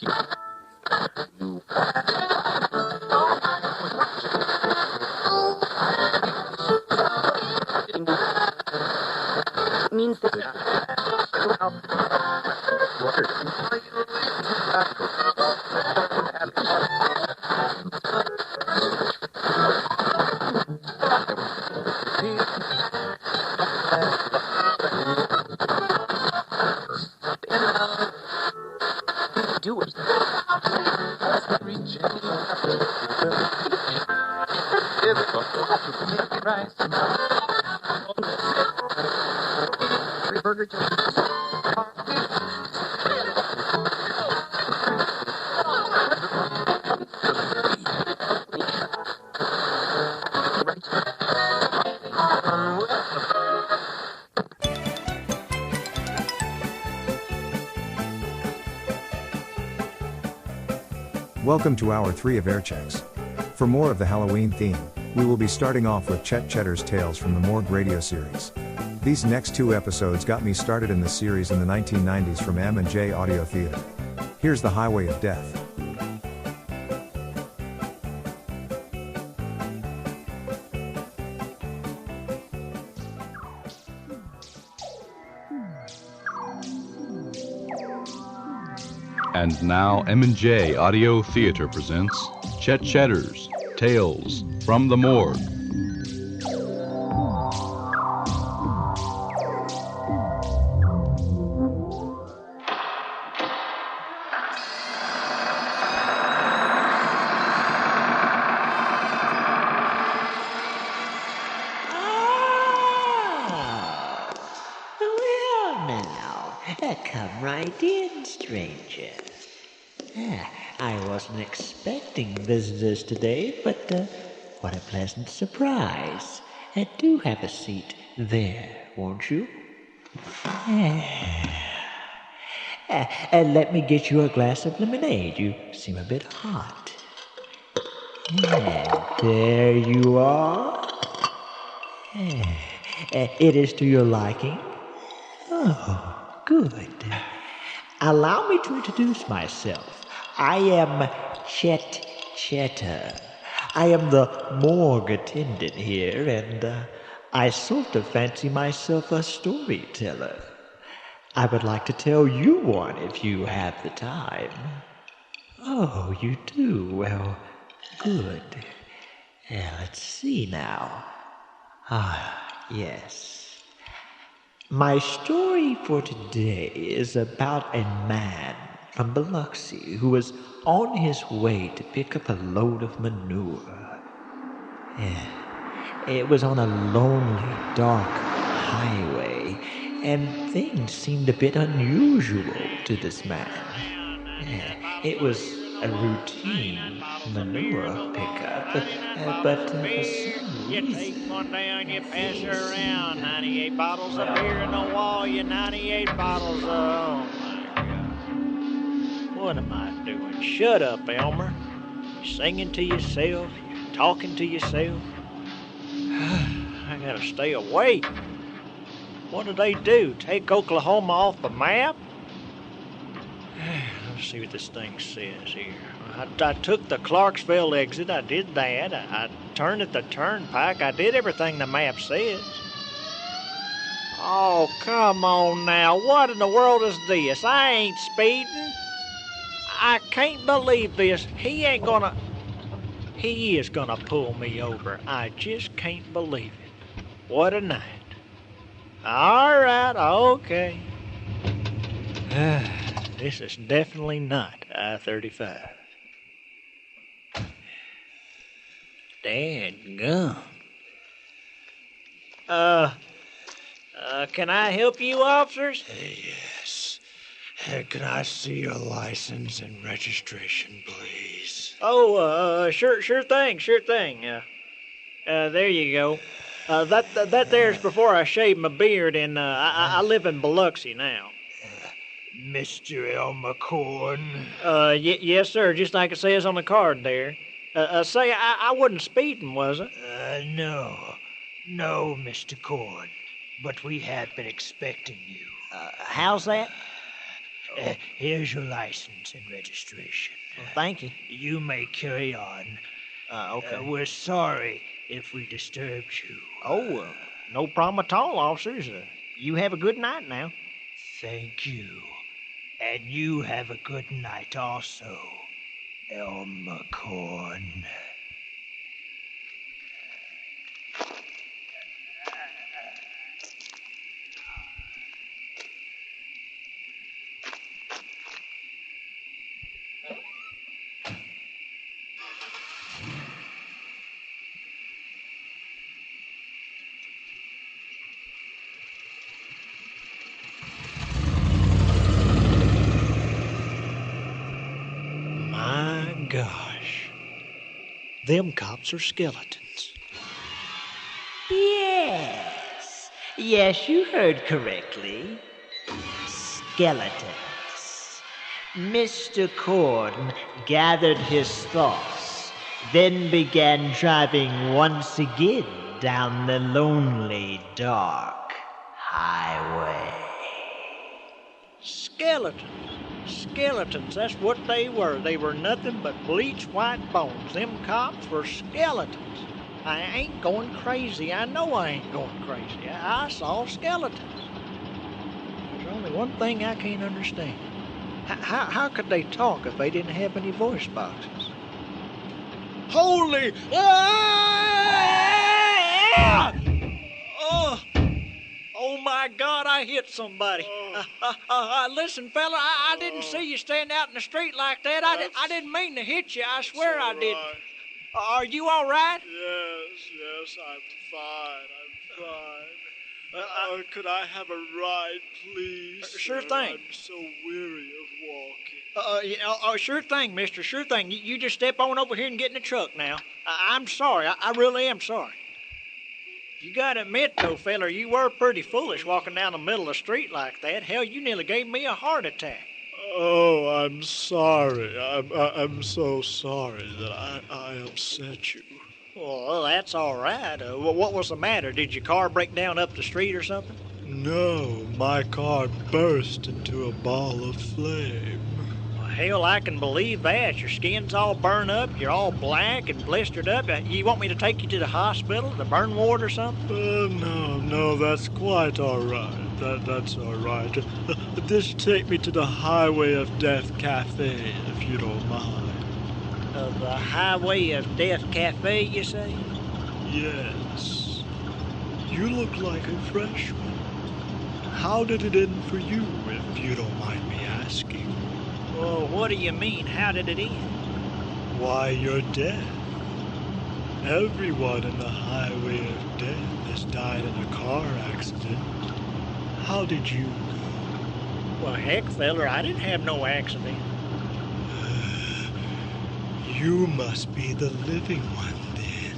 Means that do it. Burger Welcome to Hour 3 of Airchecks. For more of the Halloween theme, we will be starting off with Chetter's Tales from the Morgue radio series. These next two episodes got me started in the series in the 1990s from M&J Audio Theater. Here's the Highway of Death. And now M&J Audio Theater presents Chetter's Tales from the Morgue. Well now, come right in, stranger. I wasn't expecting visitors today, but what a pleasant surprise. Do have a seat there, won't you? Let me get you a glass of lemonade. You seem a bit hot. There you are. It is to your liking? Oh, good. Allow me to introduce myself. I am Chetter. I am the morgue attendant here, and I sort of fancy myself a storyteller. I would like to tell you one if you have the time. Oh, you do? Well, good. Let's see now. Yes. My story for today is about a man from Biloxi who was on his way to pick up a load of manure. It was on a lonely, dark highway, and things seemed a bit unusual to this man. It was a routine manure pickup, but for some You reason... take one down, you pass it around. 98 bottles of beer in the wall, you 98 bottles of... Oh, my God. What am I doing? Shut up, Elmer. You're singing to yourself. You're talking to yourself. I gotta stay awake. What do they do? Take Oklahoma off the map? Let's see what this thing says here. I took the Clarksville exit. I did that. I turned at the turnpike. I did everything the map says. Oh, come on now. What in the world is this? I ain't speeding. I can't believe this. He is gonna pull me over. I just can't believe it. What a night. All right, okay. This is definitely not I-35. Dadgum. Can I help you, officers? Yes. Can I see your license and registration, please? Oh, sure thing. There you go. That there's before I shaved my beard, and I live in Biloxi now. Mr. Elmer Corn? Yes, sir, just like it says on the card there. Say, I wasn't speeding, was I? No, Mr. Corn. But we have been expecting you. How's that? Here's your license and registration. Well, thank you. You may carry on. Okay. We're sorry if we disturbed you. No problem at all, officers. You have a good night now. Thank you. And you have a good night also, Elmer Corn. My gosh. Them cops are skeletons. Yes. Yes, you heard correctly. Skeletons. Mr. Corn gathered his thoughts, then began driving once again down the lonely, dark highway. Skeletons, that's what they were. They were nothing but bleached white bones. Them cops were skeletons. I ain't going crazy. I know I ain't going crazy. I saw skeletons. There's only one thing I can't understand. How could they talk if they didn't have any voice boxes? Holy! Ah! Oh my God, I hit somebody. Listen, fella, I didn't see you standing out in the street like that. I didn't mean to hit you. I swear I didn't. Are you all right? Yes, I'm fine. Could I have a ride, please? Sure sir? thing. I'm so weary of walking. Sure thing, mister, sure thing. You just step on over here and get in the truck now. I'm sorry. I really am sorry. You gotta admit, though, feller, you were pretty foolish walking down the middle of the street like that. Hell, you nearly gave me a heart attack. Oh, I'm sorry. I'm so sorry that I upset you. Well, that's all right. What was the matter? Did your car break down up the street or something? No, my car burst into a ball of flame. Well, hell, I can believe that. Your skin's all burned up. You're all black and blistered up. You want me to take you to the hospital, the burn ward or something? No, that's quite all right. That's all right. Just take me to the Highway of Death Cafe, if you don't mind. The Highway of Death Cafe, you say? Yes. You look like a fresh one. How did it end for you, if you don't mind me asking? Well, what do you mean? How did it end? Why, you're dead. Everyone in the Highway of Death has died in a car accident. How did you go? Well, heck, feller, I didn't have no accident. You must be the living one, then.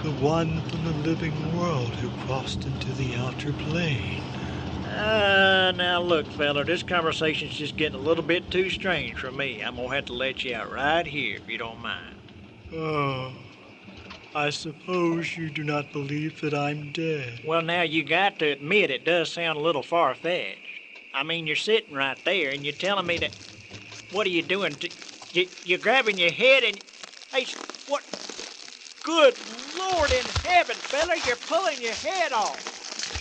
The one from the living world who crossed into the outer plane. Now look, feller, this conversation's just getting a little bit too strange for me. I'm gonna have to let you out right here, if you don't mind. Oh, I suppose you do not believe that I'm dead. Well, now, you got to admit it does sound a little far-fetched. I mean, you're sitting right there, and you're telling me that... What are you doing? You're grabbing your head and... Hey, what... Good Lord in heaven, fella, you're pulling your head off.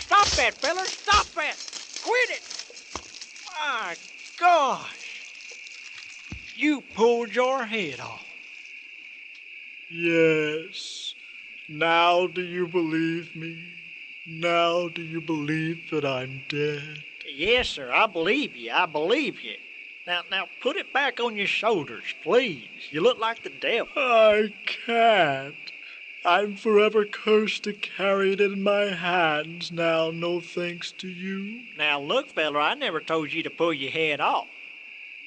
Stop that, fella, stop that. Quit it. My gosh. You pulled your head off. Yes. Now do you believe me? Now do you believe that I'm dead? Yes, sir, I believe you. I believe you. Now, put it back on your shoulders, please. You look like the devil. I can't. I'm forever cursed to carry it in my hands now, no thanks to you. Now, look, fella, I never told you to pull your head off.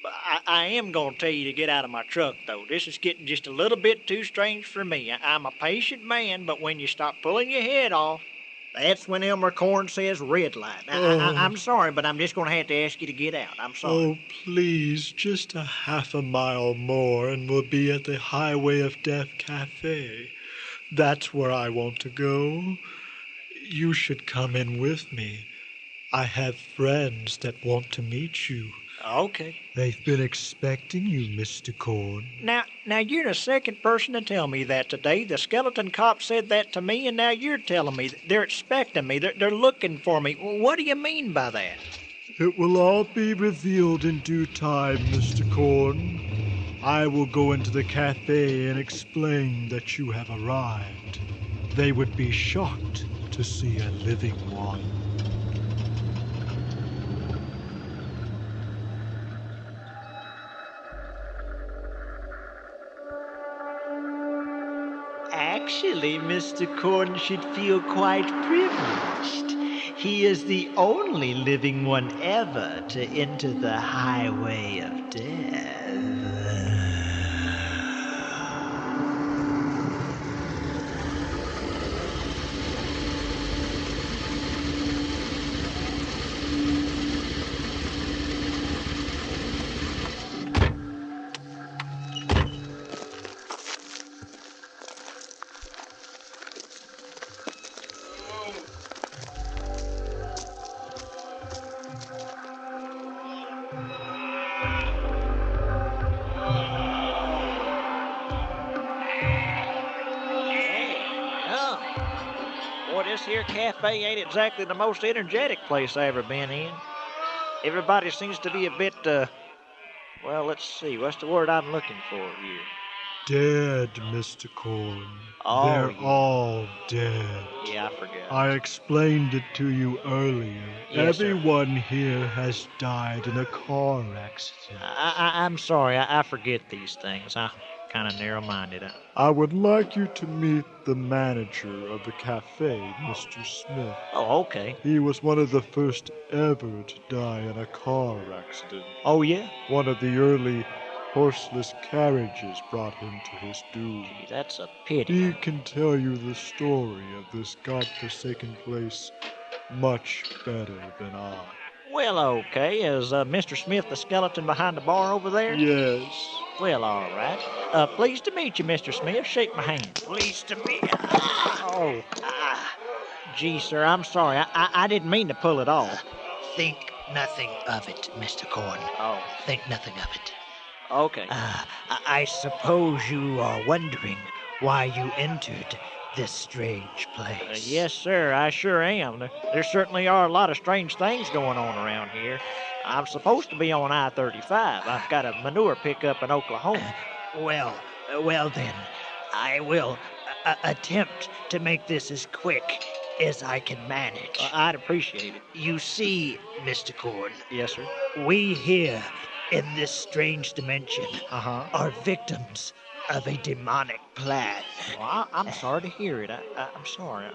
But I am going to tell you to get out of my truck, though. This is getting just a little bit too strange for me. I'm a patient man, but when you stop pulling your head off, that's when Elmer Corn says red light. I'm sorry, but I'm just going to have to ask you to get out. I'm sorry. Oh, please, just a half a mile more and we'll be at the Highway of Death Cafe. That's where I want to go. You should come in with me. I have friends that want to meet you. Okay. They've been expecting you, Mr. Corn. Now you're the second person to tell me that today. The skeleton cop said that to me, and now you're telling me they're expecting me. They're looking for me. What do you mean by that? It will all be revealed in due time, Mr. Corn. I will go into the cafe and explain that you have arrived. They would be shocked to see a living one. Actually, Mr. Corn should feel quite privileged. He is the only living one ever to enter the highway of death. This here cafe ain't exactly the most energetic place I ever been in. Everybody seems to be a bit, well, let's see, what's the word I'm looking for here? Dead, Mr. Corn. Oh, They're yeah. all dead. Yeah, I forgot. I explained it to you earlier. Yes, sir. Everyone here has died in a car accident. I'm sorry, I forget these things. I'm kind of narrow-minded. I would like you to meet the manager of the cafe, Mr. Smith. Oh, okay. He was one of the first ever to die in a car accident. Oh, yeah? One of the early horseless carriages brought him to his doom. Gee, that's a pity. He can tell you the story of this godforsaken place much better than I. Well, okay. Is Mr. Smith the skeleton behind the bar over there? Yes. Well, all right. Pleased to meet you, Mr. Smith. Shake my hand. Pleased to meet you. Oh. Gee, sir, I'm sorry. I didn't mean to pull it off. Think nothing of it, Mr. Corn. Oh. Think nothing of it. Okay. I suppose you are wondering why you entered this strange place. Yes, sir, I sure am. There certainly are a lot of strange things going on around here. I'm supposed to be on I-35. I've got a manure pickup in Oklahoma. Well then, I will attempt to make this as quick as I can manage. I'd appreciate it. You see, Mr. Corn, Yes, sir. we here in this strange dimension Uh-huh. are victims of a demonic plan. Well, I'm sorry to hear it. I'm sorry.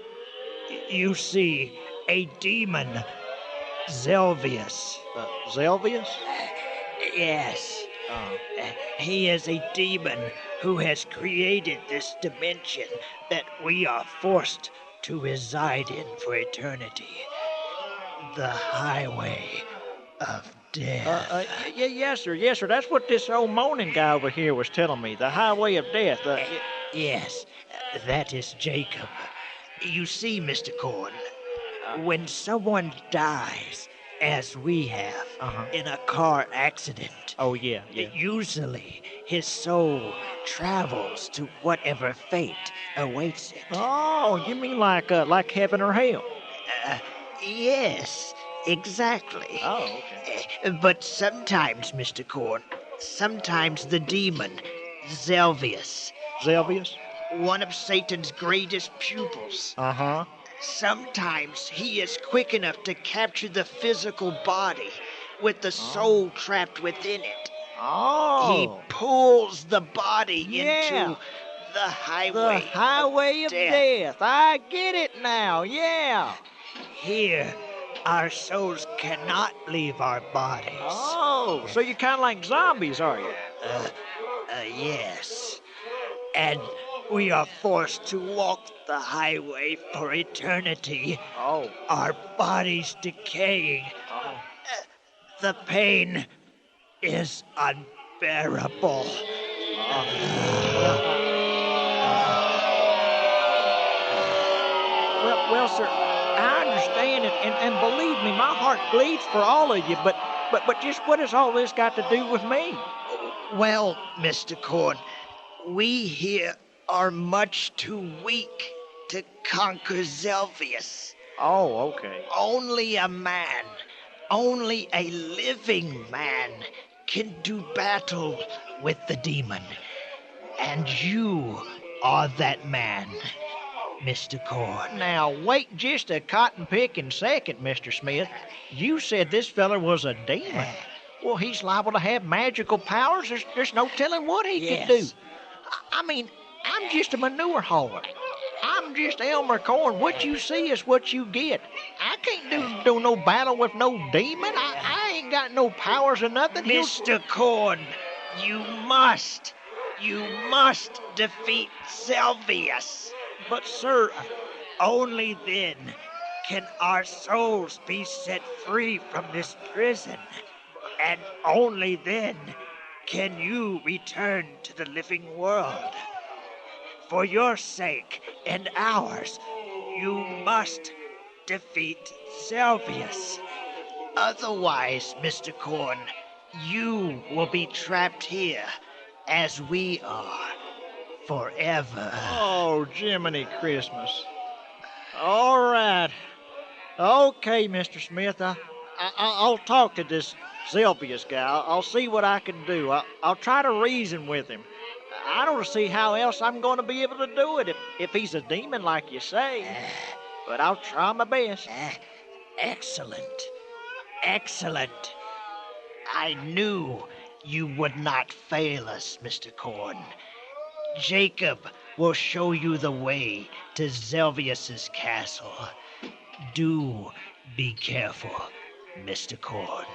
You see, a demon, Zelvius. Zelvius? Yes. He is a demon who has created this dimension that we are forced to reside in for eternity. The highway of death. Yes, sir. Yes, sir. That's what this old moaning guy over here was telling me. The highway of death. Yes, that is Jacob. You see, Mr. Corn, when someone dies, as we have, in a car accident, Oh, yeah. usually his soul travels to whatever fate awaits it. Oh, you mean like heaven or hell? Yes, exactly. Oh, okay. But sometimes, Mr. Corn, sometimes the demon, Zelvius, Zelvius? one of Satan's greatest pupils, Uh-huh. sometimes he is quick enough to capture the physical body with the soul trapped within it. Oh. He pulls the body Yeah. into the The highway, highway of death. I get it now. Yeah. Here, our souls cannot leave our bodies. Oh, so you're kind of like zombies, are you? Yes. And we are forced to walk the highway for eternity. Oh. Our bodies decaying. The pain is unbearable. Well, sir, I understand, and believe me, my heart bleeds for all of you, but But just what has all this got to do with me? Well, Mr. Corn, we here are much too weak to conquer Zelvius. Oh, okay. Only a man, only a living man can do battle with the demon. And you are that man, Mr. Corn. Now, wait just a cotton-picking second, Mr. Smith. You said this feller was a demon. Well, he's liable to have magical powers. There's no telling what he could do. I mean, I'm just a manure hauler. I'm just Elmer Corn. What you see is what you get. I can't do no battle with no demon. I ain't got no powers or nothing. Mr. Corn, you must defeat Zelvius. But, sir, Only then can our souls be set free from this prison. And only then can you return to the living world. For your sake and ours, you must defeat Zelvius. Otherwise, Mr. Corn, you will be trapped here as we are forever. oh, Jiminy Christmas. All right. Okay, Mr. Smith. I'll talk to this Zelvius guy. I'll see what I can do. I'll try to reason with him. I don't see how else I'm going to be able to do it if he's a demon like you say. But I'll try my best. Excellent. Excellent. I knew you would not fail us, Mr. Corn. Jacob will show you the way to Zelvius's castle. Do be careful, Mr. Corn.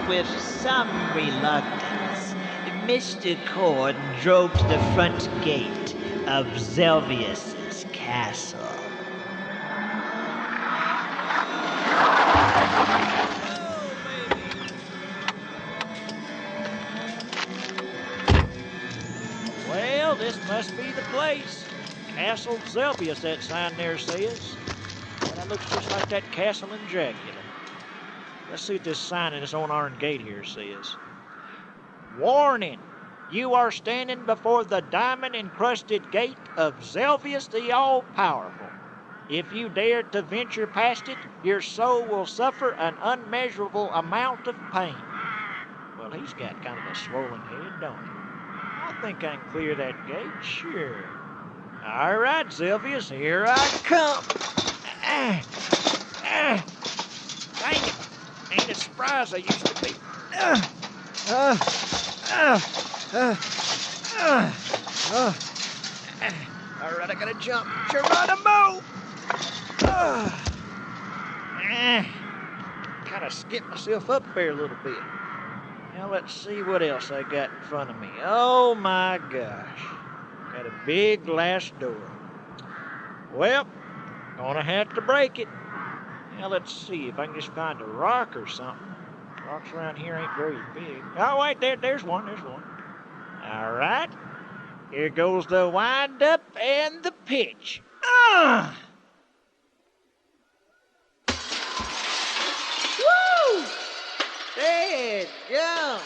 With some reluctance, Mr. Corn drove to the front gate of Zelvius's castle. Well, this must be the place. Castle Zelvius, that sign there says. And that looks just like that castle in Dracula. Let's see what this sign in this own iron gate here says. Warning! You are standing before the diamond-encrusted gate of Zelvius the All-Powerful. If you dare to venture past it, your soul will suffer an unmeasurable amount of pain. Well, he's got kind of a swollen head, don't he? I think I can clear that gate, sure. All right, Zelvius, here I come. Dang it. Ain't as spry as I used to be. All right, I gotta jump. Geronimo! Kind of skipped myself up there a little bit. Now let's see what else I got in front of me. Oh my gosh. Got a big glass door. Well, gonna have to break it. Now let's see if I can just find a rock or something. Rocks around here ain't very big. Oh wait, there's one. All right. Here goes the wind up and the pitch. Woo! Dead gum.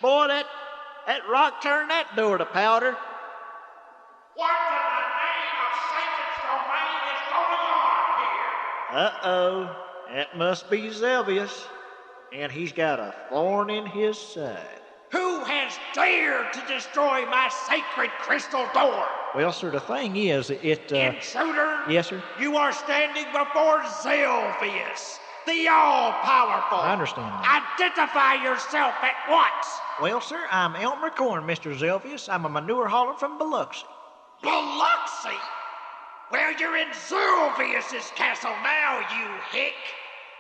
Boy, that rock turned that door to powder. What in the name of Satan's domain is going on here? Uh-oh, that must be Zelvius. And he's got a thorn in his side. Who has dared to destroy my sacred crystal door? Well, sir, the thing is, Intruder? Yes, sir? You are standing before Zelvius, the all-powerful. I understand that. Identify yourself at once. Well, sir, I'm Elmer Corn, Mr. Zelvius. I'm a manure hauler from Biloxi. Biloxi? Well, you're in Zelvius's castle now, you hick.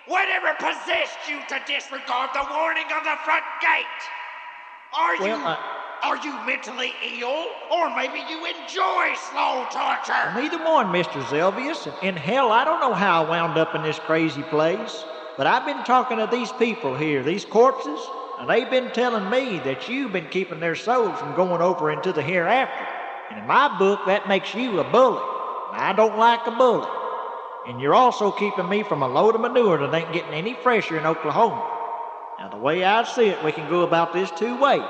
Whatever possessed you to disregard the warning on the front gate? Are you mentally ill? Or maybe you enjoy slow torture? Neither one, Mr. Zelvius. And hell, I don't know how I wound up in this crazy place. But I've been talking to these people here, these corpses. Now, they've been telling me that you've been keeping their souls from going over into the hereafter. And in my book, that makes you a bully. And I don't like a bully. And you're also keeping me from a load of manure that ain't getting any fresher in Oklahoma. Now, the way I see it, we can go about this two ways.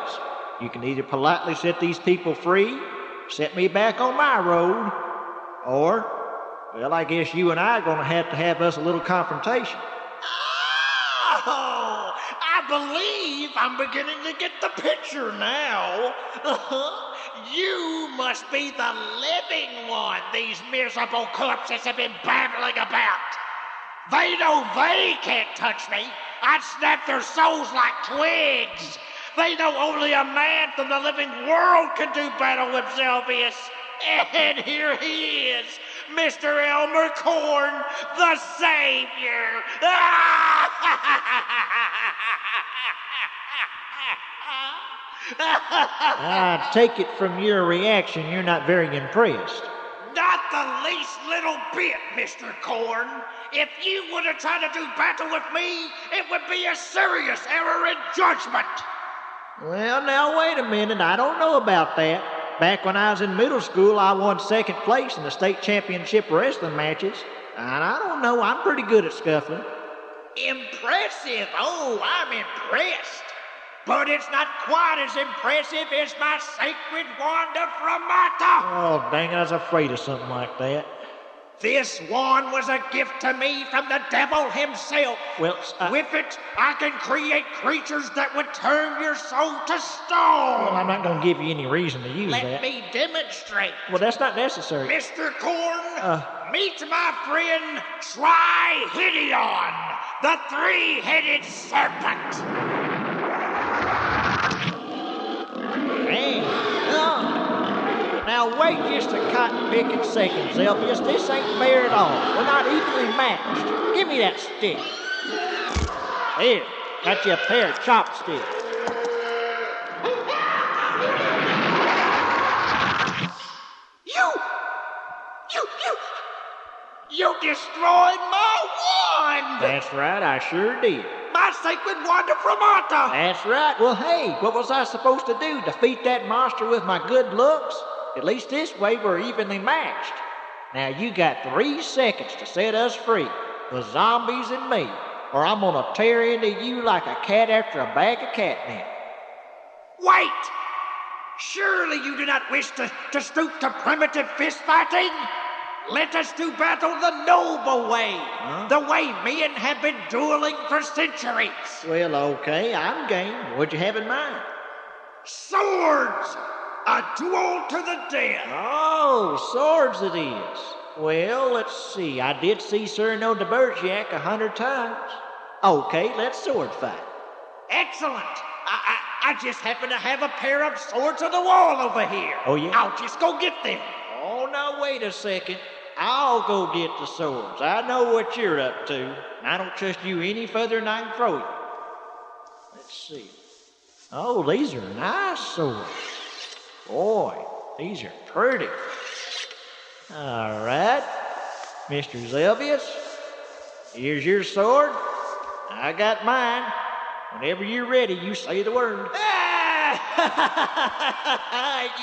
You can either politely set these people free, set me back on my road, or, well, I guess you and I are going to have us a little confrontation. Oh, I believe I'm beginning to get the picture now. You must be the living one these miserable corpses have been babbling about. They know they can't touch me. I'd snap their souls like twigs. They know only a man from the living world can do battle with Zelvius. And here he is, Mr. Elmer Corn, the Savior. I take it from your reaction you're not very impressed. Not the least little bit, Mr. Corn. If you would have tried to do battle with me, it would be a serious error in judgment. Well, now, wait a minute. I don't know about that. Back when I was in middle school, I won second place in the state championship wrestling matches. And I don't know, I'm pretty good at scuffling. Impressive? Oh, I'm impressed. But it's not quite as impressive as my sacred wand of Framata. Oh, dang, I was afraid of something like that. This wand was a gift to me from the devil himself. Well, with it, I can create creatures that would turn your soul to stone. Well, I'm not going to give you any reason to use that. Let me demonstrate. Well, that's not necessary. Mr. Corn, meet my friend Trihidion, the three-headed serpent. Man, now wait just a cotton-picking second, Zelvius. This ain't fair at all. We're not evenly matched. Give me that stick. Here, got you a pair of chopsticks. You destroyed my wand! That's right, I sure did. My sacred wand of Framata! That's right. Well, hey, what was I supposed to do? Defeat that monster with my good looks? At least this way we're evenly matched. Now you got 3 seconds to set us free, the zombies and me, or I'm gonna tear into you like a cat after a bag of catnip. Wait! Surely you do not wish to stoop to primitive fist fighting? Let us do battle the noble way, the way men have been dueling for centuries. Well, okay, I'm game. What'd you have in mind? Swords! A duel to the death! Oh, swords it is. Well, let's see. I did see Cyrano de Bergerac 100 times. Okay, let's sword fight. Excellent! I just happen to have a pair of swords on the wall over here. Oh, yeah? I'll just go get them. Oh, now wait a second. I'll go get the swords. I know what you're up to, and I don't trust you any further than I can throw you. Let's see. Oh, these are nice swords. Boy, these are pretty. All right, Mr. Zelvius, here's your sword. I got mine. Whenever you're ready, you say the word.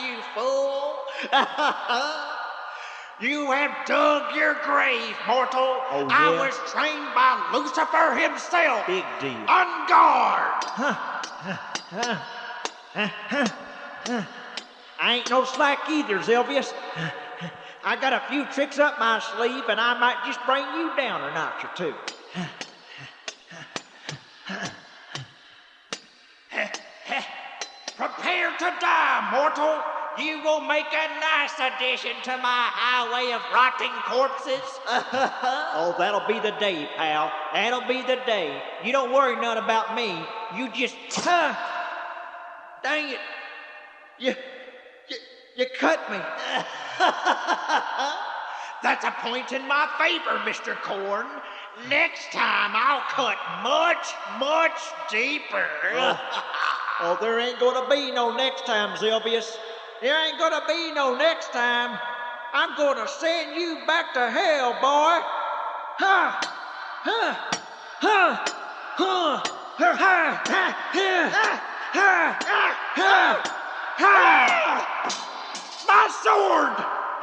You fool! You have dug your grave, mortal. Oh, yeah? I was trained by Lucifer himself. Big deal. On guard. I ain't no slack either, Zelvius. I got a few tricks up my sleeve, and I might just bring you down a notch or two. Prepare to die, mortal. You will make a nice addition to my highway of rotting corpses. Oh, that'll be the day, pal. That'll be the day. You don't worry none about me. You just... Dang it. You cut me. That's a point in my favor, Mr. Corn. Next time I'll cut much, much deeper. Oh, there ain't gonna be no next time, Zelvius. There ain't gonna be no next time. I'm gonna send you back to hell, boy. My sword!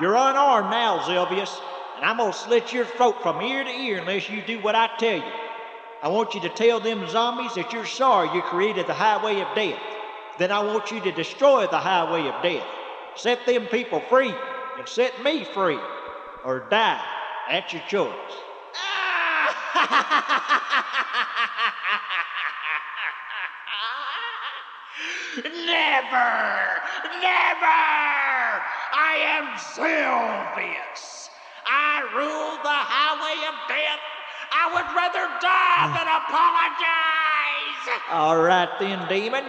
You're unarmed now, Zelvius, and I'm gonna slit your throat from ear to ear unless you do what I tell you. I want you to tell them zombies that you're sorry you created the highway of death. Then I want you to destroy the highway of death. Set them people free and set me free. Or die. That's your choice. Never! Never! I am Sylvius. I rule the highway of death. I would rather die than apologize. All right then, demon.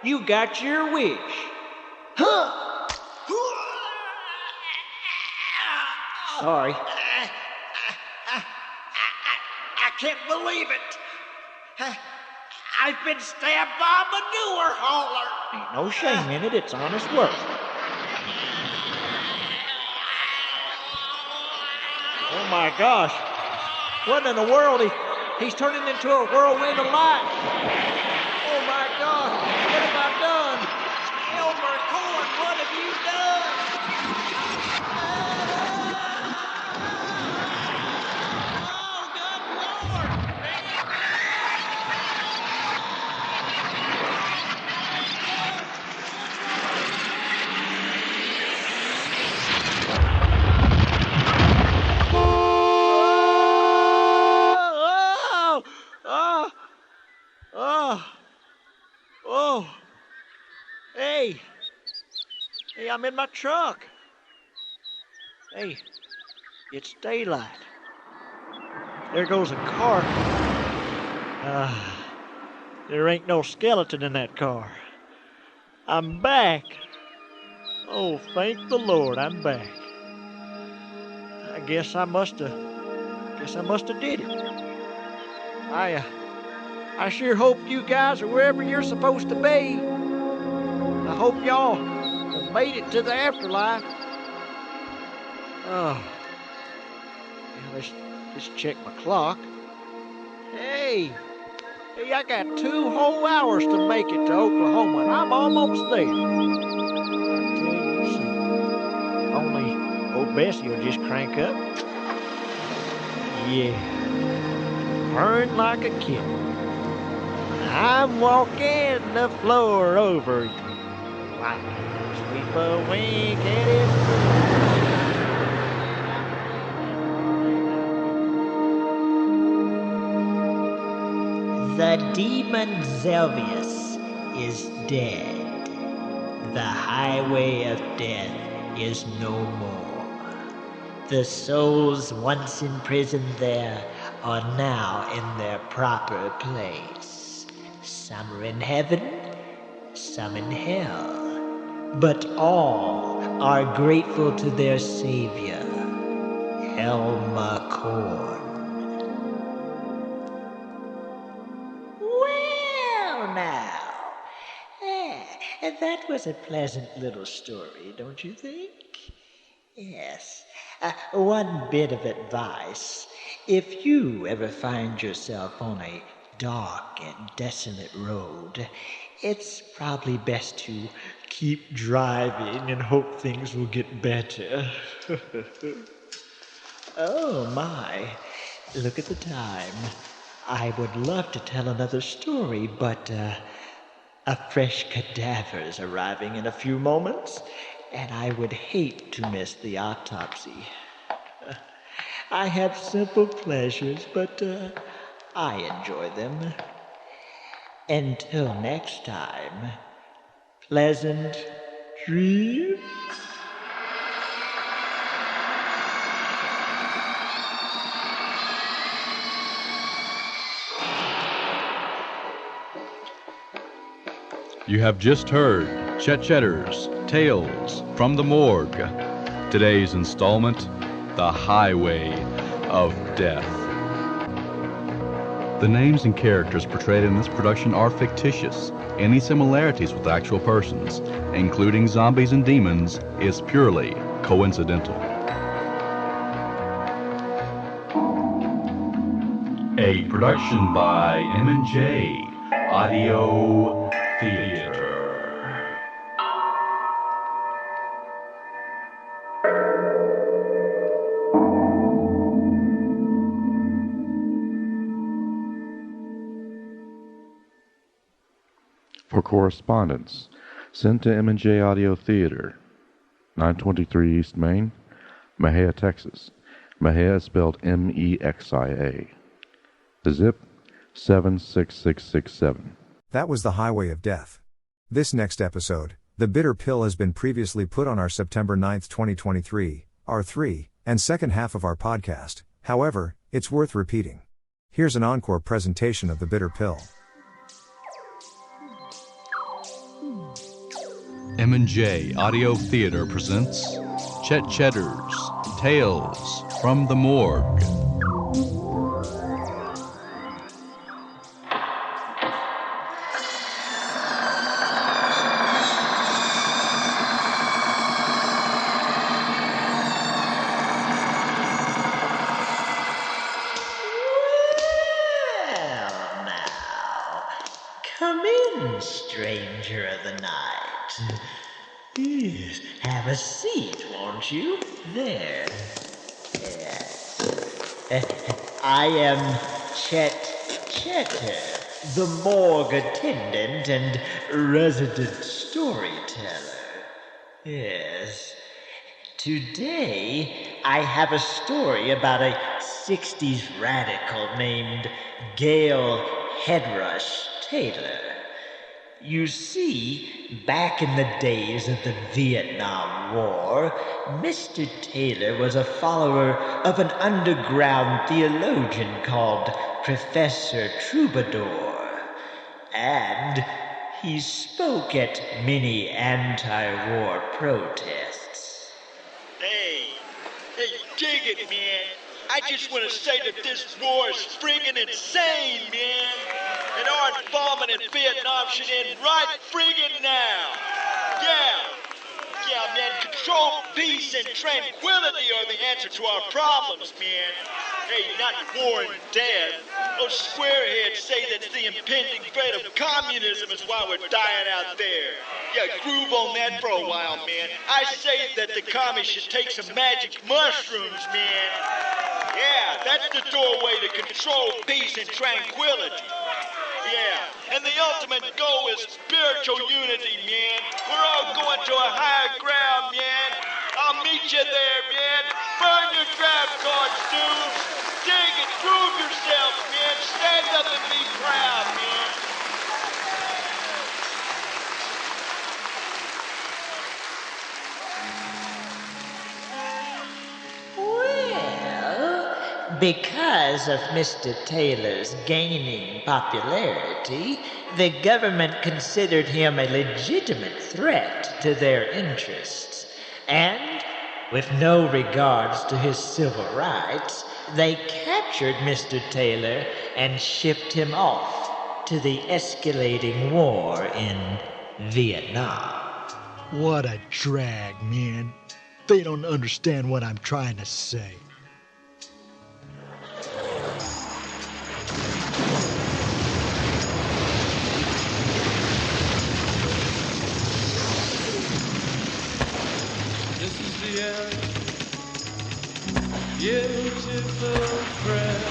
You got your wish. Sorry. I can't believe it. I've been stabbed by a manure hauler. Ain't no shame in it. It's honest work. Oh my gosh. What in the world? He's turning into a whirlwind of light. Oh my God. What have I done? Elmer Corn, what have you done? Oh, good Lord. Oh. Hey, I'm in my truck. Hey, it's daylight. There goes a car. There ain't no skeleton in that car. I'm back. Oh, thank the Lord, I'm back. I guess I must have did it. I sure hope you guys are wherever you're supposed to be. I hope y'all made it to the afterlife. Oh, yeah, let's check my clock. Hey, I got 2 whole hours to make it to Oklahoma, and I'm almost there. I'll tell you something. Only old Bessie will just crank up. Yeah, purring like a kitten. I'm walking the floor over you like a sweep a wing at it. The demon Zelvius is dead. The highway of death is no more. The souls once imprisoned there are now in their proper place. Some are in heaven, some in hell, but all are grateful to their savior, Elmer Corn. Well now, that was a pleasant little story, don't you think? Yes. One bit of advice. If you ever find yourself on a dark and desolate road, it's probably best to keep driving and hope things will get better. Oh my, look at the time. I would love to tell another story, but a fresh cadaver is arriving in a few moments, and I would hate to miss the autopsy. I have simple pleasures, but I enjoy them. Until next time, pleasant dreams. You have just heard Chetter's Tales from the Morgue. Today's installment, The Highway of Death. The names and characters portrayed in this production are fictitious. Any similarities with actual persons, including zombies and demons, is purely coincidental. A production by M&J. Audio Theater. For correspondence, send to M&J Audio Theater, 923 East Main, Mexia, Texas. Mexia is spelled Mexia. The zip, 76667. That was The Highway of Death. This next episode, The Bitter Pill, has been previously put on our September 9th, 2023, R3, and second half of our podcast. However, it's worth repeating. Here's an encore presentation of The Bitter Pill. M&J Audio Theater presents Chetter's Tales from the Morgue. Well, now, come in, stranger of the night. Yes, have a seat, won't you? There. I am Chet Chetter, the morgue attendant and resident storyteller. Yes. Today, I have a story about a 60s radical named Gail Headrush Taylor. You see, back in the days of the Vietnam War, Mr. Taylor was a follower of an underground theologian called Professor Troubadour. And he spoke at many anti-war protests. Hey, dig it, man. I just want to say that this war is friggin' insane, man. And our involvement in Vietnam should end right friggin' now. Yeah, man, control, peace, and tranquility are the answer to our problems, man. Hey, not war and death. Those squareheads say that the impending threat of communism is why we're dying out there. Yeah, groove on that for a while, man. I say that the commies should take some magic mushrooms, man. Yeah, that's the doorway to control, peace, and tranquility. Yeah, and the ultimate goal is spiritual unity, man. We're all going to a higher ground, man. I'll meet you there, man. Burn your draft cards, dudes. Dig it, prove yourself, man. Stand up and be proud, man. Well, because of Mr. Taylor's gaining popularity, the government considered him a legitimate threat to their interests. And, with no regards to his civil rights, they captured Mr. Taylor and shipped him off to the escalating war in Vietnam. What a drag, man. They don't understand what I'm trying to say. This is the end, beautiful friend.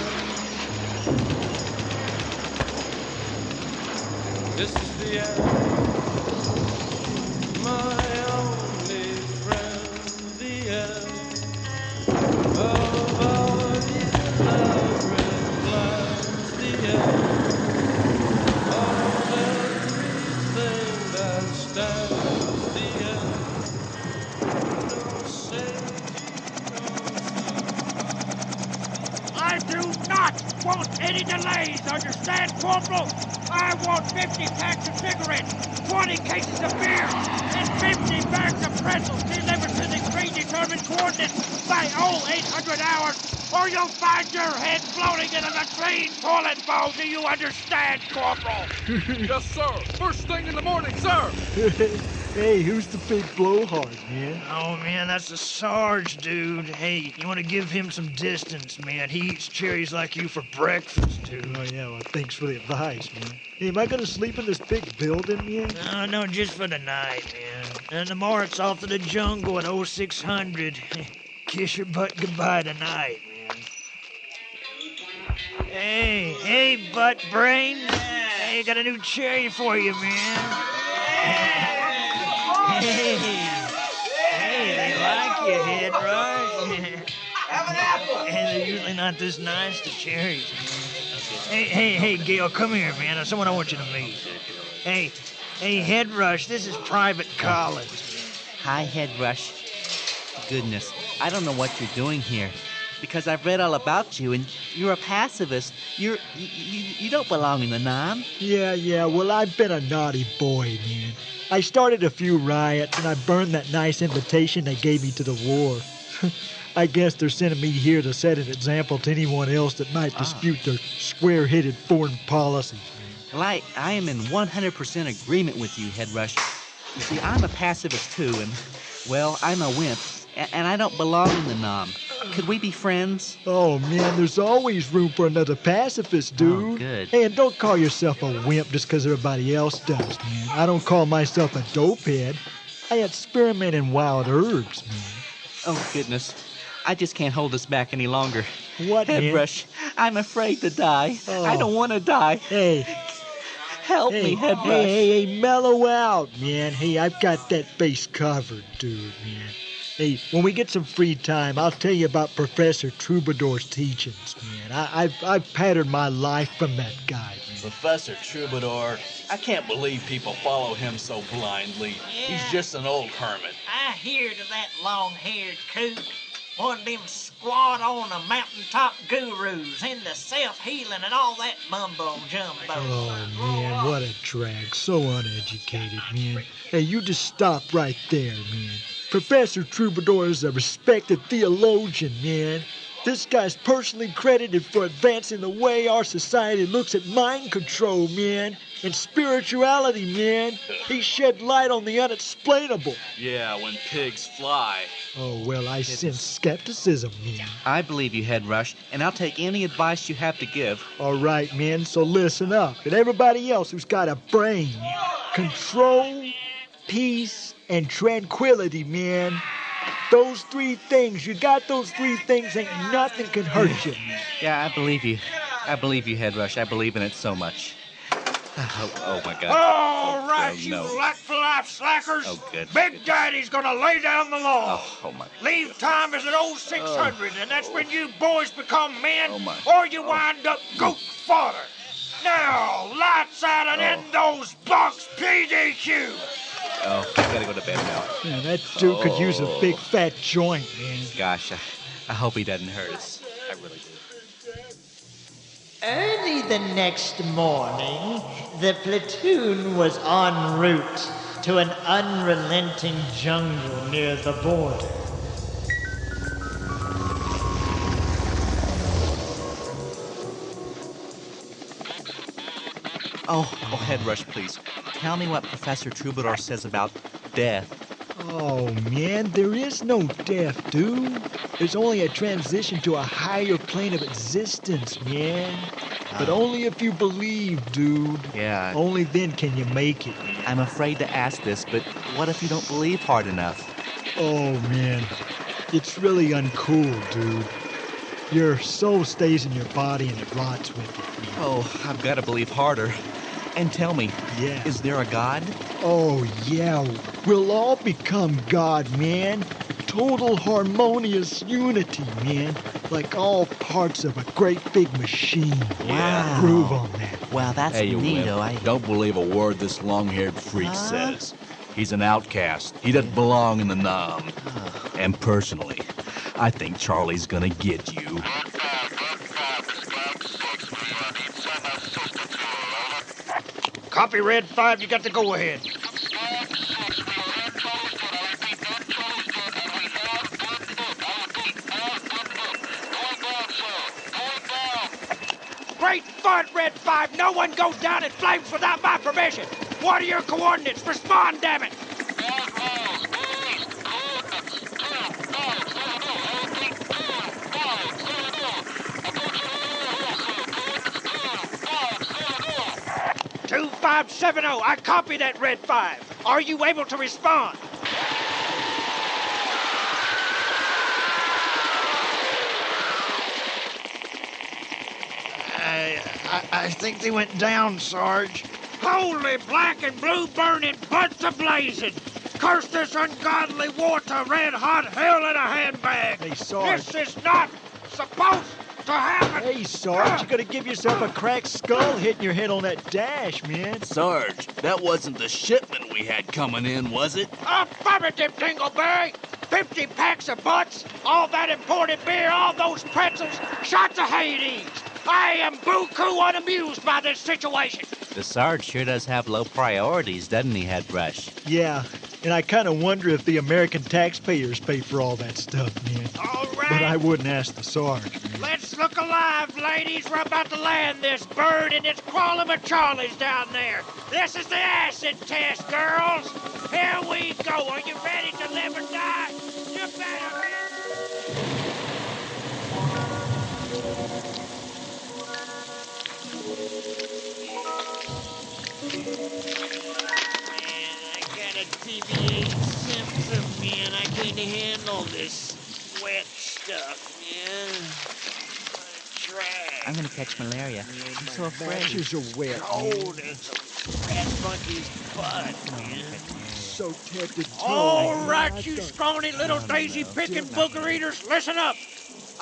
This is the end, my only friend. The end of all these elaborate plans. The end of everything that stands. The end. I do not want any delays, understand, Corporal? I want 50 packs of cigarettes, 20 cases of beer, and 50 bags of pretzels delivered to the predetermined coordinates by 0800 hours, or you'll find your head floating in a latrine toilet bowl. Do you understand, Corporal? Yes, sir. First thing in the morning, sir. Hey, who's the big blowhard, man? Oh, man, that's the Sarge, dude. Hey, you want to give him some distance, man. He eats cherries like you for breakfast, dude. Oh, yeah, well, thanks for the advice, man. Hey, am I gonna sleep in this big building, man? No, just for the night, man. And tomorrow it's off to the jungle at 0600. Kiss your butt goodbye tonight, man. Hey, butt brain. Hey, got a new cherry for you, man. Hey, they like you, Head Rush. Have an apple. And they're usually not this nice to cherries. Hey, Gail, come here, man. There's someone I want you to meet. Hey, Head Rush, this is Private Collins. Hi, Head Rush. Goodness, I don't know what you're doing here. Because I've read all about you, and you're a pacifist. You don't belong in the Nam. Yeah, well, I've been a naughty boy, man. I started a few riots, and I burned that nice invitation they gave me to the war. I guess they're sending me here to set an example to anyone else that might dispute their square-headed foreign policies. Well, I am in 100% agreement with you, Head Rush. You see, I'm a pacifist, too, and, well, I'm a wimp, and I don't belong in the Nam. Could we be friends? Oh, man, there's always room for another pacifist, dude. Oh, good. Hey, and don't call yourself a wimp just because everybody else does, man. I don't call myself a dopehead. I experiment in wild herbs, man. Oh, goodness. I just can't hold this back any longer. What, Head man? Rush, I'm afraid to die. Oh. I don't want to die. Hey. Help me, Head Rush. Hey, mellow out, man. Hey, I've got that face covered, dude, man. Hey, when we get some free time, I'll tell you about Professor Troubadour's teachings, man. I've patterned my life from that guy, man. Professor Troubadour, I can't believe people follow him so blindly. He's just an old hermit. I hear to that long-haired kook. One of them squat-on-a-mountaintop gurus into self-healing and all that mumbo-jumbo. Oh, man, what a drag. So uneducated, man. Hey, you just stop right there, man. Professor Troubadour is a respected theologian, man. This guy's personally credited for advancing the way our society looks at mind control, man, and spirituality, man. He shed light on the unexplainable. Yeah, when pigs fly. Oh, well, I sense skepticism, man. I believe you, Head Rush, and I'll take any advice you have to give. All right, man, so listen up. And everybody else who's got a brain, control, peace, and tranquility, man. Those three things, you got those three things, ain't nothing can hurt you. Yeah, I believe you. I believe you, Head Rush. I believe in it so much. Oh my God. All right, Oh, no. you lack-for-life slackers. Oh, good. Big Daddy's gonna lay down the law. Oh my. Leave time is at 0600, and that's when you boys become men, Oh, my. or you wind up goat fodder. Now, lights out and end those bucks, PDQ. Oh, I gotta go to bed now. Man, that dude could use a big fat joint, man. Gosh, I hope he doesn't hurt us. I really do. Early the next morning, the platoon was en route to an unrelenting jungle near the border. Oh, Head Rush, please. Tell me what Professor Troubadour says about death. Oh, man, there is no death, dude. There's only a transition to a higher plane of existence, man. But only if you believe, dude. Yeah. Only then can you make it. I'm afraid to ask this, but what if you don't believe hard enough? Oh, man. It's really uncool, dude. Your soul stays in your body and it rots with it, man. Oh, I've got to believe harder. And tell me, Yeah. is there a God? Oh, yeah. We'll all become God, man. Total harmonious unity, man. Like all parts of a great big machine. Wow. Groove on that. Wow, that's Hey, you neato. wimp. Don't believe a word this long-haired freak says. He's an outcast. He doesn't belong in the Nam. And personally, I think Charlie's gonna get you. Copy, Red 5, you got the go-ahead. Great fun, Red 5. No one goes down in flames without my permission. What are your coordinates? Respond, damn it. 570, I copy that Red 5. Are you able to respond? I think they went down, Sarge. Holy black and blue burning butts a-blazing! Curse this ungodly war to red-hot hell in a handbag! Hey, Sarge. This is not supposed to happen! Hey, Sarge, you gotta give yourself a cracked skull hitting your head on that dash, man. Sarge, that wasn't the shipment we had coming in, was it? Affirmative, Dingleberry! 50 packs of butts, all that imported beer, all those pretzels, shots of Hades! I am buku unamused by this situation! The Sarge sure does have low priorities, doesn't he, Head Rush? Yeah, and I kind of wonder if the American taxpayers pay for all that stuff, man. All right. But I wouldn't ask the Sarge, man. Let's look alive, ladies. We're about to land this bird, and it's crawling with Charlie's down there. This is the acid test, girls. Here we go. Are you ready to live or die? You better be. Man, I got a TB8 symptom, man. I can't handle this wet stuff, man. Trash. I'm gonna catch malaria. I'm so afraid. Matches are wet, Cold as a rat monkey's butt, man. So tempted to. All right, you scrawny little daisy-picking booger eaters, listen up.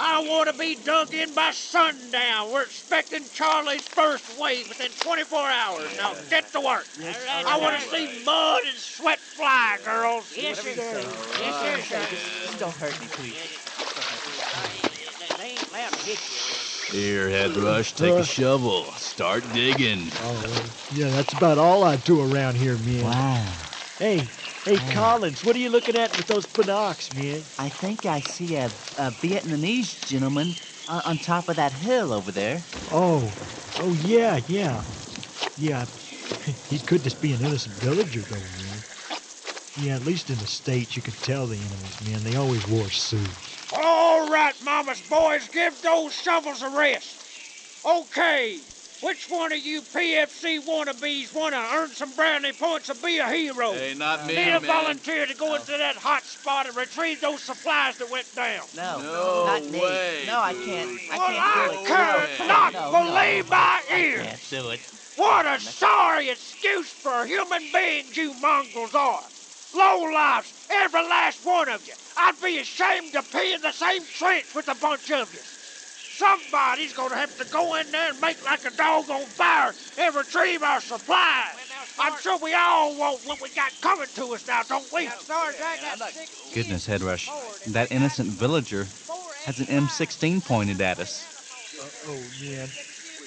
I want to be dug in by sundown. We're expecting Charlie's first wave within 24 hours. Now get to work. I want to see mud and sweat fly, girls. Yes, sir. Yes, sir. Just don't hurt me, please. They ain't allowed to hit you. Here, Head Rush, take a shovel. Start digging. Oh, well, yeah, that's about all I do around here, man. Wow. Hey, Collins, what are you looking at with those binocs, man? I think I see a Vietnamese gentleman on top of that hill over there. Oh, yeah. Yeah, he could just be an innocent villager, though, man. Yeah, at least in the States, you can tell the enemies, man. They always wore suits. All right, mama's boys, give those shovels a rest. Okay, which one of you PFC wannabes want to earn some brownie points and be a hero? Hey, not me, Need a man. volunteer to go into that hot spot and retrieve those supplies that went down. No not me. way, No, I dude. can't. Well, I I can't do it. cannot No, believe my I ears. can't do it. What a sorry excuse for human beings you mongrels are. Lowlifes, every last one of you. I'd be ashamed to pee in the same trench with a bunch of you. Somebody's gonna have to go in there and make like a dog on fire and retrieve our supplies. I'm sure we all want what we got coming to us now, don't we? Goodness, Head Rush. That innocent villager has an M16 pointed at us. Oh, man.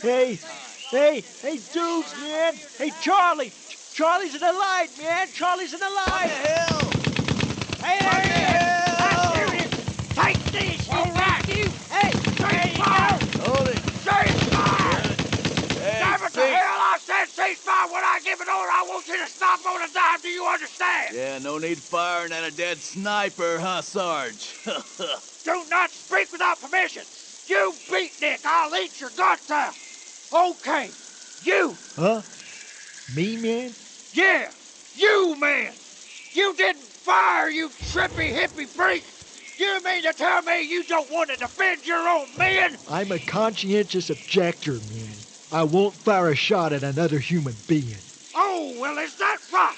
Hey, dudes, man. Hey, Charlie. Charlie's in the light, man. Charlie's in the light. What the hell? Hey, there he is! I hear him! Take this, you right! Hey, cease fire! Hold it. Cease fire! Damn it to hell, I said cease fire! When I give an order, I want you to stop on a dime, do you understand? Yeah, no need firing at a dead sniper, huh, Sarge? Do not speak without permission! You beatnik, I'll eat your guts out! Okay, you! Huh? Me, man? Yeah, you, man! You didn't fire, you trippy hippie freak! You mean to tell me you don't want to defend your own men? I'm a conscientious objector, man. I won't fire a shot at another human being. Oh, well, is that right?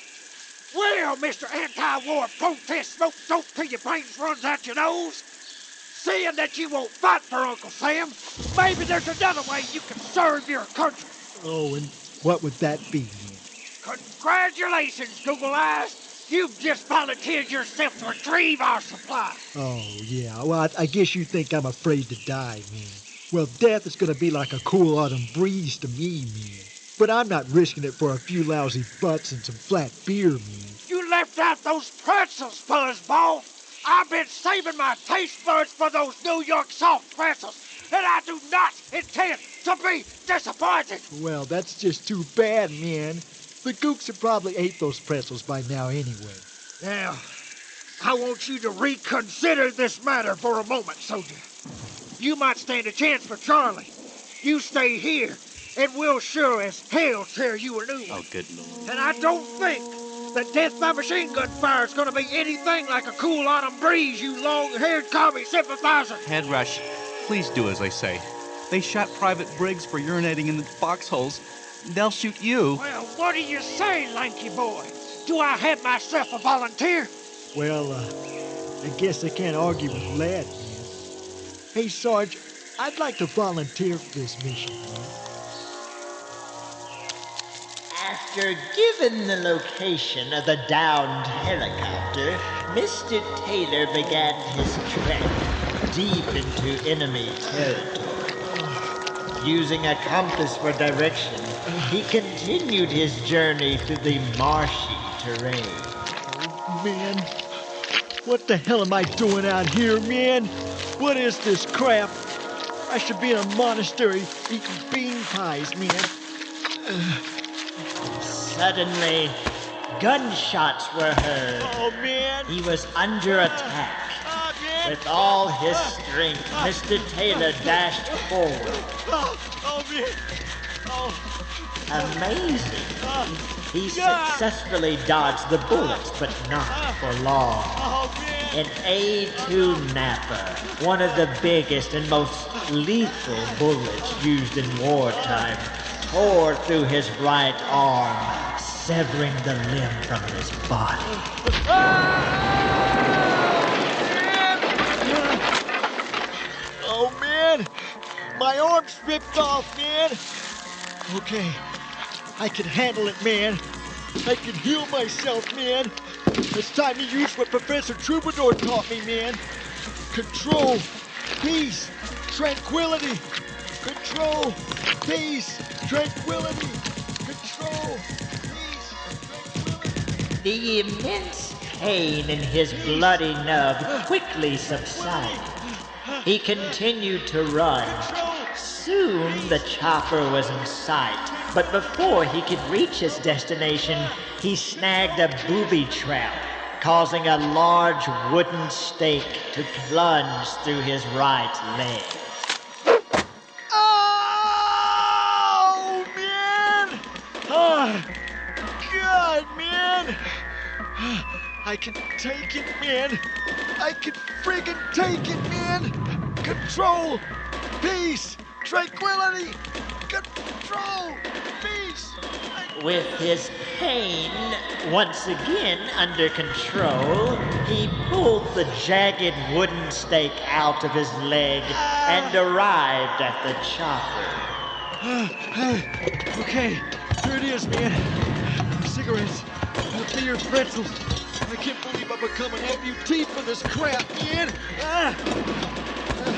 Well, Mr. Anti-War Protest Smoke Dope till your brains runs out your nose. Seeing that you won't fight for Uncle Sam, maybe there's another way you can serve your country. Oh, and what would that be, man? Congratulations, Google Eyes. You've just volunteered yourself to retrieve our supply. Oh, yeah. Well, I guess you think I'm afraid to die, man. Well, death is going to be like a cool autumn breeze to me, man. But I'm not risking it for a few lousy butts and some flat beer, man. You left out those pretzels, fuzzball. I've been saving my taste buds for those New York soft pretzels, and I do not intend to be disappointed. Well, that's just too bad, man. The gooks have probably ate those pretzels by now anyway. Now, I want you to reconsider this matter for a moment, soldier. You might stand a chance for Charlie. You stay here, it will sure as hell tear you a new one. Oh, good Lord. And I don't think that death by machine gun fire is going to be anything like a cool autumn breeze, you long-haired commie sympathizer. Head Rush, please do as they say. They shot Private Briggs for urinating in the foxholes. They'll shoot you. Well, what do you say, lanky boy? Do I have myself a volunteer? Well, I guess I can't argue with Lad, man. Hey, Sarge, I'd like to volunteer for this mission, man. After given the location of the downed helicopter, Mr. Taylor began his trek deep into enemy territory. Using a compass for direction, he continued his journey through the marshy terrain. Oh, man. What the hell am I doing out here, man? What is this crap? I should be in a monastery eating bean pies, man. Suddenly, gunshots were heard. Oh, man. He was under attack. With all his strength, Mr. Taylor dashed forward. Oh, man. Oh. Amazing. He successfully dodged the bullets, but not for long. An A2 Napper, one of the biggest and most lethal bullets used in wartime, tore through his right arm, severing the limb from his body. Oh, man. My arm's ripped off, man. Okay. I can handle it, man. I can heal myself, man. It's time to use what Professor Troubadour taught me, man. Control, peace, tranquility. Control, peace, tranquility. Control, peace, tranquility. The immense pain in his bloody nub quickly subsided. He continued to run. Soon the chopper was in sight, but before he could reach his destination, he snagged a booby trap, causing a large wooden stake to plunge through his right leg. Oh, man! Oh, God, man! I can take it, man! I can friggin' take it, man! Control! Peace! Tranquility! Control! Peace! With his pain once again under control, he pulled the jagged wooden stake out of his leg and arrived at the chopper. Okay, here it is, man. Cigarettes, beer, pretzels. I can't believe I've become an amputee for this crap, man.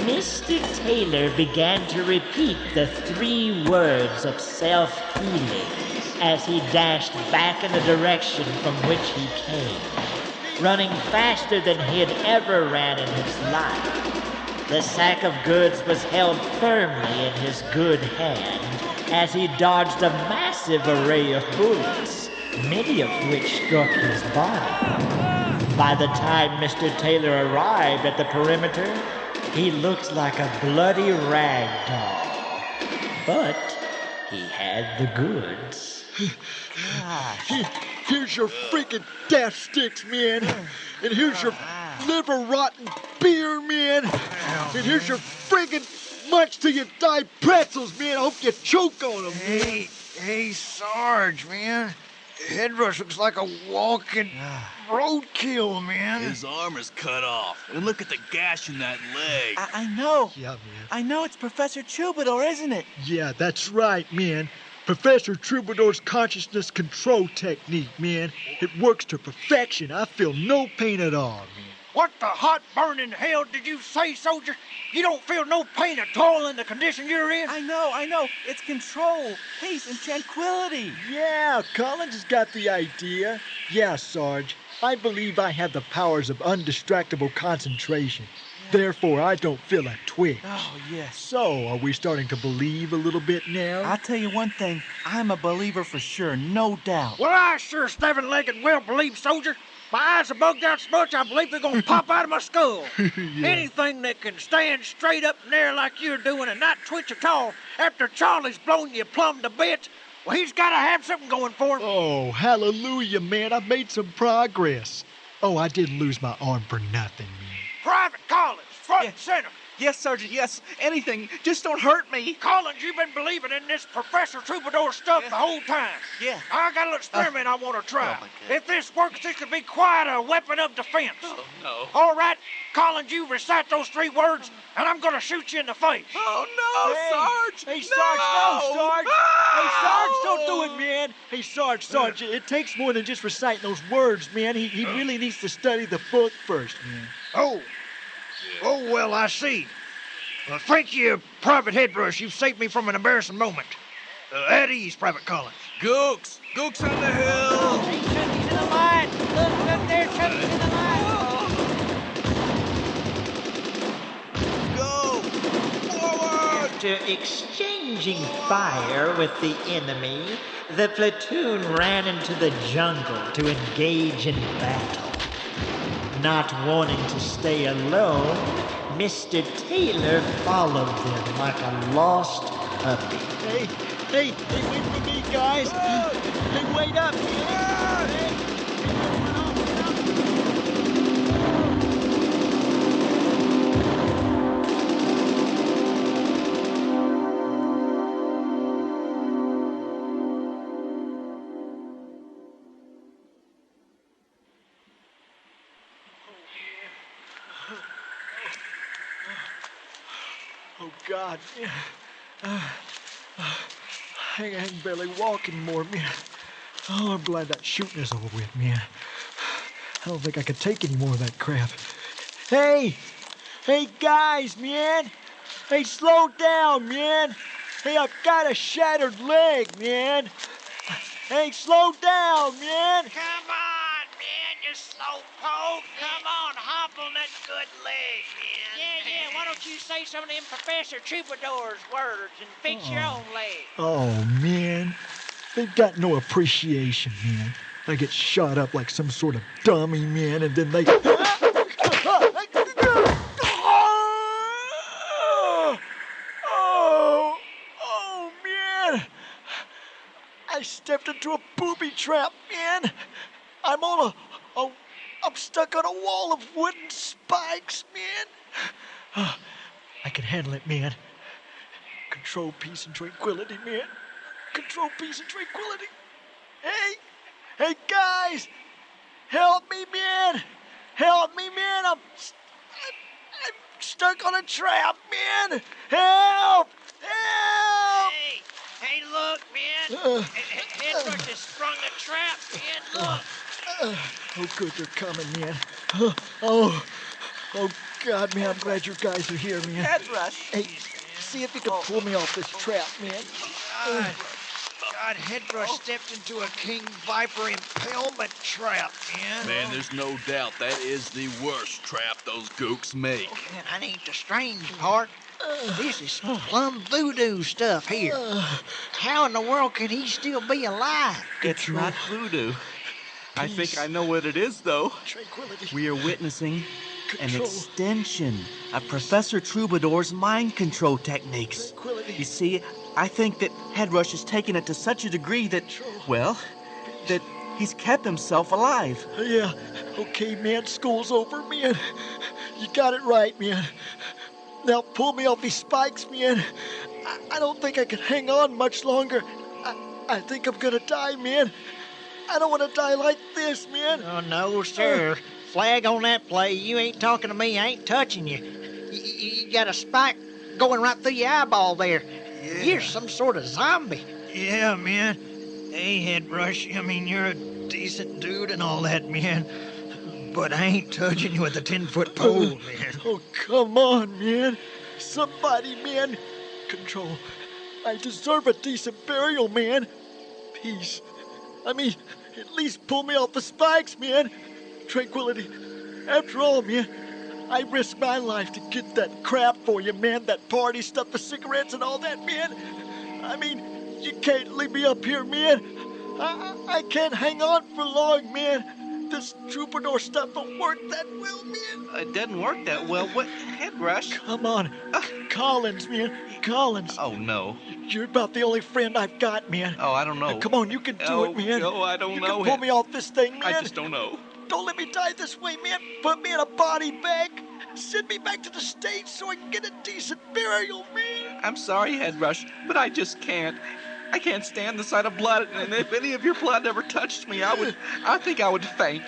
Mr. Taylor began to repeat the 3 words of self-healing as he dashed back in the direction from which he came, running faster than he had ever ran in his life. The sack of goods was held firmly in his good hand as he dodged a massive array of bullets, many of which struck his body. By the time Mr. Taylor arrived at the perimeter, he looked like a bloody rag doll. But he had the goods. Here's your freaking death sticks, man. And here's your liver-rotten beer, man. And here's your friggin' munch till you die pretzels, man. I hope you choke on them, man. Hey, Sarge, man. Head Rush looks like a walking roadkill, man. His arm is cut off. And look at the gash in that leg. I know. Yeah, man. I know it's Professor Troubadour, isn't it? Yeah, that's right, man. Professor Troubadour's consciousness control technique, man. It works to perfection. I feel no pain at all, man. What the hot burning hell did you say, soldier? You don't feel no pain at all in the condition you're in? I know. It's control, peace, and tranquility. Yeah, Collins has got the idea. Yeah, Sarge. I believe I have the powers of undistractable concentration. Therefore, I don't feel a twitch. Oh, yes. So, are we starting to believe a little bit now? I'll tell you one thing. I'm a believer for sure, no doubt. Well, I sure seven-legged well believe, soldier. My eyes are bugged out so much I believe they're gonna pop out of my skull. Anything that can stand straight up in there like you're doing and not twitch at all after Charlie's blown you plumb to bits, well, he's gotta have something going for him. Oh, hallelujah, man. I've made some progress. Oh, I didn't lose my arm for nothing, man. Private Collins, front and center. Yes, Sergeant, yes. Anything. Just don't hurt me. Collins, you've been believing in this Professor Troubadour stuff the whole time. Yeah. I got a little experiment I want to try. Oh, my God. If this works, this could be quite a weapon of defense. Oh, no. All right, Collins, you recite those 3 words, and I'm going to shoot you in the face. Oh, no, Sarge. Hey, Sarge, no, Sarge. Hey, Sarge, don't do it, man. Hey, Sarge, it takes more than just reciting those words, man. He really needs to study the book first, man. Oh, well, I see. Well, thank you, Private Headrush. You've saved me from an embarrassing moment. At ease, Private Collins. Gooks! Gooks on the hill! Hey, Chucky's in the light. Look there, Chucky's in the light. Go! Forward! After exchanging fire with the enemy, the platoon ran into the jungle to engage in battle. Not wanting to stay alone, Mr. Taylor followed them like a lost puppy. Hey, wait for me, guys. Hey, wait up, man. Oh, God, man. I can barely walk anymore, man. Oh, I'm glad that shooting is over with, man. I don't think I can take any more of that crap. Hey, guys, man. Hey, slow down, man. Hey, I've got a shattered leg, man. Hey, slow down, man. Come on, man, you slowpoke. Come on, hop on that good leg, man. Yeah, why don't you say some of them Professor Troubadour's words and fix your own leg? Oh, man. They've got no appreciation, man. They get shot up like some sort of dummy, man, and then they... Oh, man. I stepped into a booby trap, man. I'm stuck on a wall of wooden spikes, man. I can handle it, man. Control, peace, and tranquility, man. Control, peace, and tranquility. Hey, guys! Help me, man! Help me, man! I'm stuck on a trap, man! Help! Help! Hey, look, man. Headrush has sprung a trap, man. Look. Oh, good, they're coming, man. Oh, God, man, I'm glad you guys are here, man. Headrush. Hey, see if you can pull me off this trap, man. God, Headrush stepped into a king viper impalement trap, man. Man, there's no doubt that is the worst trap those gooks make. Man, that ain't the strange part. This is plum voodoo stuff here. How in the world can he still be alive? It's not voodoo. I think I know what it is, though. Tranquility. We are witnessing an Control. extension of Professor Troubadour's mind control techniques. Tranquility. You see, I think that Headrush has taken it to such a degree that, well, that he's kept himself alive. Yeah, okay, man, school's over, man. You got it right, man. Now pull me off these spikes, man. I don't think I can hang on much longer. I think I'm gonna die, man. I don't want to die like this, man. Oh, no, sir. Flag on that play. You ain't talking to me. I ain't touching you. You got a spike going right through your eyeball there. Yeah. You're some sort of zombie. Yeah, man. Hey, Headrush, I mean, you're a decent dude and all that, man. But I ain't touching you with a 10-foot pole, man. Oh, come on, man. Somebody, man. Control. I deserve a decent burial, man. Peace. I mean, at least pull me off the spikes, man. Tranquility. After all, man, I risked my life to get that crap for you, man. That party stuff, the cigarettes and all that, man. I mean, you can't leave me up here, man. I can't hang on for long, man. This troubadour stuff don't work that well, man. It doesn't work that well. What? Head rush? Come on. Collins, man. Collins. Oh, no. You're about the only friend I've got, man. Oh, I don't know. Come on, you can do it, man. No, I don't know. You can pull me off this thing, man. I just don't know. Don't let me die this way, man. Put me in a body bag. Send me back to the States so I can get a decent burial, man. I'm sorry, Head Rush, but I just can't. I can't stand the sight of blood, and if any of your blood ever touched me, I think I would faint.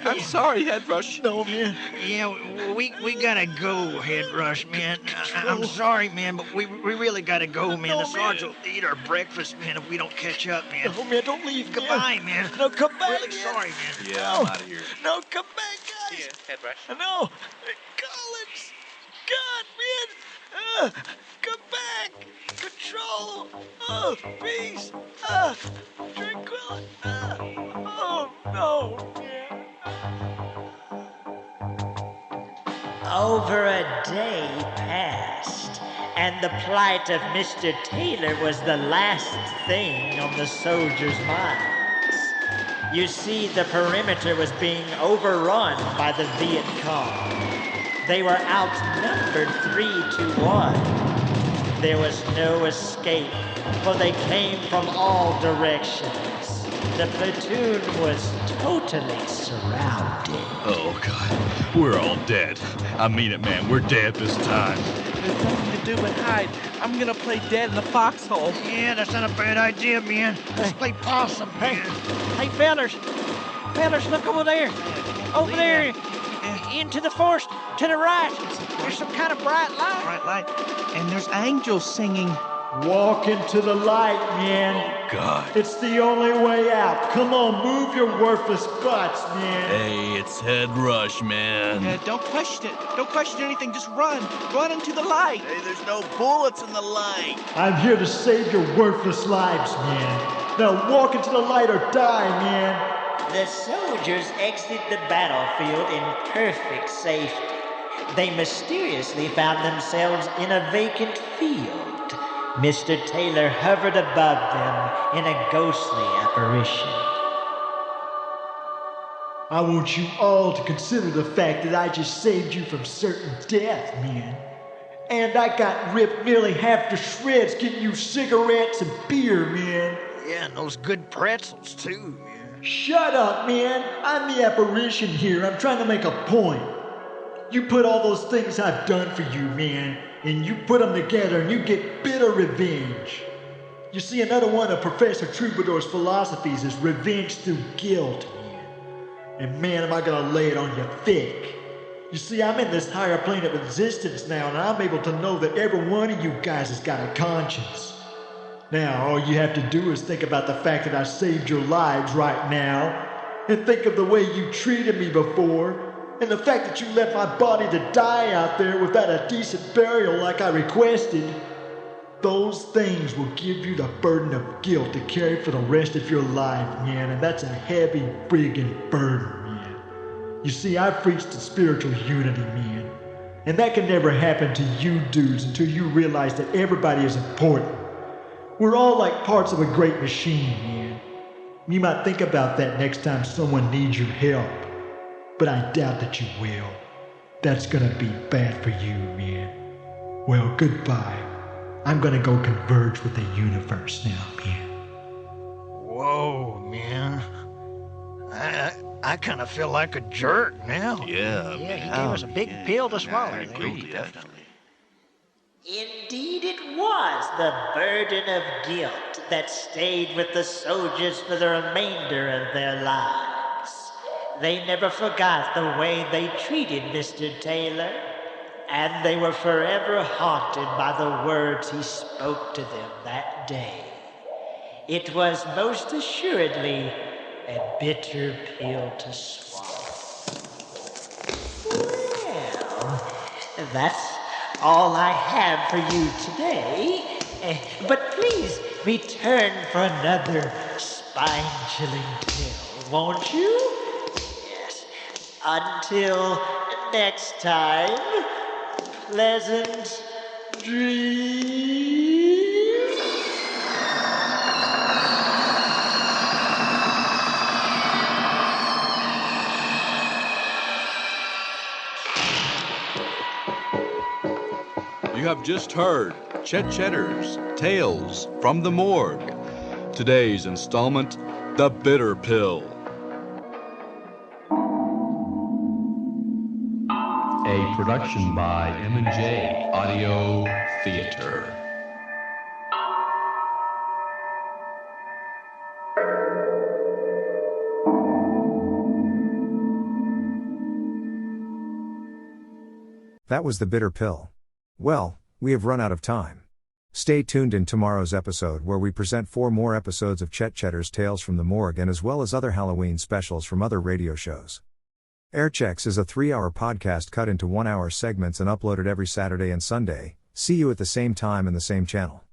I'm sorry, Head Rush. No, man. Yeah, we gotta go, Head Rush, man. I'm sorry, man, but we really gotta go, man. No, The Sarge will eat our breakfast, man, if we don't catch up, man. No, man, don't leave. Goodbye, man. No, come back. Really sorry, man. Yeah, I'm out of here. No, come back, guys. Yeah, Head Rush. No. Collins. God, man. Come back. Control. Peace. Tranquility. Oh, no, man. Over a day passed, and the plight of Mr. Taylor was the last thing on the soldiers' minds. You see, the perimeter was being overrun by the Viet Cong. They were outnumbered 3-1. There was no escape, for they came from all directions. The platoon was totally surrounded. Oh, God. We're all dead. I mean it, man. We're dead this time. There's nothing to do but hide. I'm gonna play dead in the foxhole. Yeah, that's not a bad idea, man. Let's play possum, man. Hey, fellas, look over there. Over there, into the forest, to the right. There's some kind of bright light. Bright light. And there's angels singing. Walk into the light, man. God. It's the only way out. Come on, move your worthless butts, man. Hey, it's Head Rush, man. Don't question it. Don't question anything. Just run. Run into the light. Hey, there's no bullets in the light. I'm here to save your worthless lives, man. Now walk into the light or die, man. The soldiers exited the battlefield in perfect safety. They mysteriously found themselves in a vacant field. Mr. Taylor hovered above them in a ghostly apparition. I want you all to consider the fact that I just saved you from certain death, man. And I got ripped nearly half to shreds getting you cigarettes and beer, man. Yeah, and those good pretzels, too, man. Shut up, man. I'm the apparition here. I'm trying to make a point. You put all those things I've done for you, man, and you put them together and you get bitter revenge. You see, another one of Professor Troubadour's philosophies is revenge through guilt, man. And man, am I gonna lay it on you thick. You see, I'm in this higher plane of existence now, and I'm able to know that every one of you guys has got a conscience. Now, all you have to do is think about the fact that I saved your lives right now, and think of the way you treated me before, and the fact that you left my body to die out there without a decent burial like I requested. Those things will give you the burden of guilt to carry for the rest of your life, man, and that's a heavy friggin' burden, man. You see, I've reached a spiritual unity, man, and that can never happen to you dudes until you realize that everybody is important. We're all like parts of a great machine, man. You might think about that next time someone needs your help. But I doubt that you will. That's gonna be bad for you, man. Well, goodbye. I'm gonna go converge with the universe now, man. Whoa, man. I kind of feel like a jerk now. Yeah, Yeah, he gave us a big pill to swallow. I agree, definitely. Indeed, it was the burden of guilt that stayed with the soldiers for the remainder of their lives. They never forgot the way they treated Mr. Taylor, and they were forever haunted by the words he spoke to them that day. It was most assuredly a bitter pill to swallow. Well, that's all I have for you today. But please return for another spine-chilling tale, won't you? Yes. Until next time, pleasant dreams. You have just heard Chet Chetter's Tales from the Morgue. Today's installment, The Bitter Pill. A production by M&J Audio Theater. That was The Bitter Pill. Well, we have run out of time. Stay tuned in tomorrow's episode where we present 4 more episodes of Chet Chetter's Tales from the Morgue and as well as other Halloween specials from other radio shows. Airchecks is a 3-hour podcast cut into 1-hour segments and uploaded every Saturday and Sunday. See you at the same time and the same channel.